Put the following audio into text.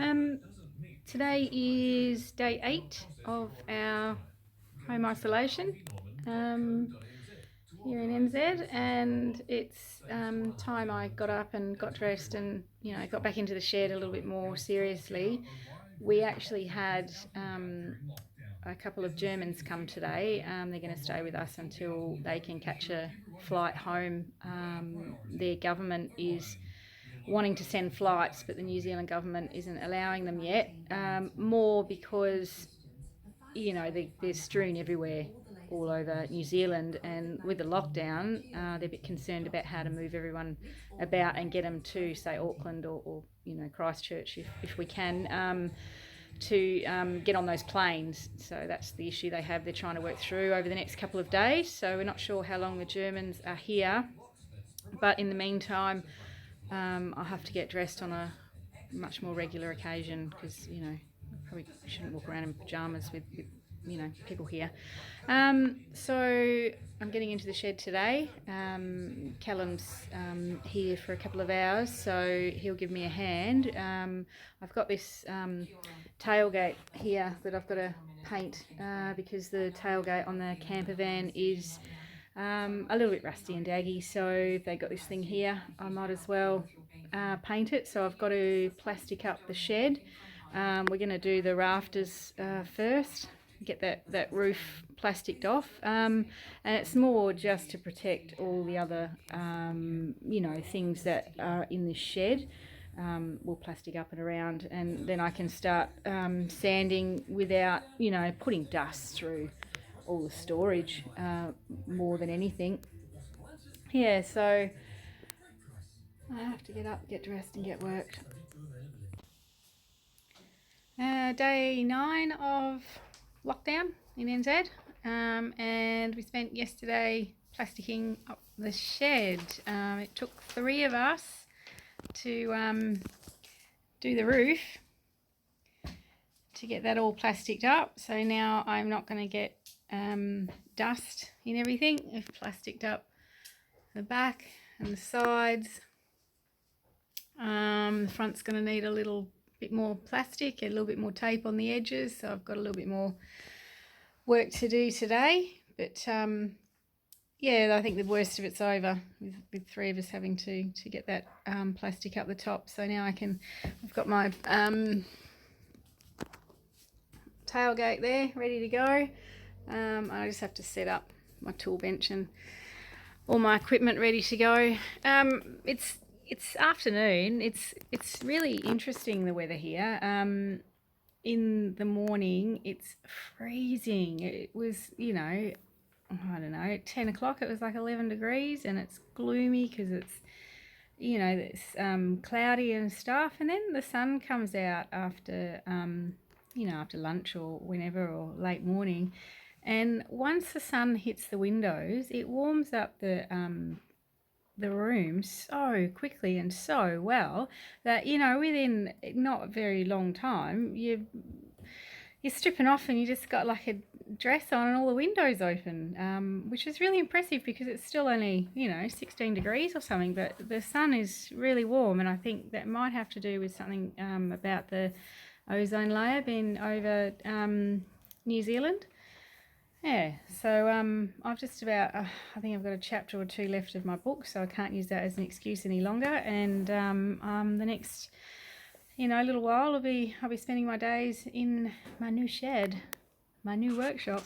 Um, Today is day 8 of our home isolation here in NZ, and it's time I got up and got dressed and got back into the shed a little bit more seriously. We actually had a couple of Germans come today. They're going to stay with us until they can catch a flight home. Their government is wanting to send flights, but the New Zealand government isn't allowing them yet. More because they're strewn everywhere all over New Zealand, and with the lockdown, they're a bit concerned about how to move everyone about and get them to, say, Auckland or Christchurch if we can. To get on those planes. So that's the issue they have. They're trying to work through over the next couple of days. So we're not sure how long the Germans are here. But in the meantime, I'll have to get dressed on a much more regular occasion because, probably shouldn't walk around in pyjamas with people here. So I'm getting into the shed today. Callum's here for a couple of hours, so he'll give me a hand. I've got this tailgate here that I've got to paint because the tailgate on the camper van is a little bit rusty and daggy, so if they got this thing here, I might as well paint it. So I've got to plastic up the shed. We're going to do the rafters first, get that roof plasticed off, and it's more just to protect all the other things that are in this shed. We'll plastic up and around, and then I can start sanding without putting dust through all the storage more than anything. Yeah, so I have to get up, get dressed and get worked. Day 9 of lockdown in NZ, and we spent yesterday plasticking up the shed. It took 3 of us to do the roof to get that all plasticed up. So now I'm not going to get dust in everything. I've plasticed up the back and the sides. The front's going to need a little bit more plastic, a little bit more tape on the edges, so I've got a little bit more work to do today. But yeah, I think the worst of it's over with 3 of us having to get that plastic up the top. So now I've got my tailgate there ready to go. I just have to set up my tool bench and all my equipment ready to go. It's afternoon. It's really interesting, the weather here. In the morning it's freezing. It was, I don't know, at 10 o'clock it was like 11 degrees, and it's gloomy because it's, it's cloudy and stuff. And then the sun comes out after, after lunch or whenever, or late morning. And once the sun hits the windows, it warms up the room so quickly and so well that within not a very long time you're stripping off and you just got like a dress on and all the windows open, which is really impressive because it's still only 16 degrees or something, but the sun is really warm. And I think that might have to do with something about the ozone layer being over New Zealand. Yeah, so I've just about, I think I've got a chapter or 2 left of my book, so I can't use that as an excuse any longer. And the next, little while I'll be spending my days in my new shed, my new workshop.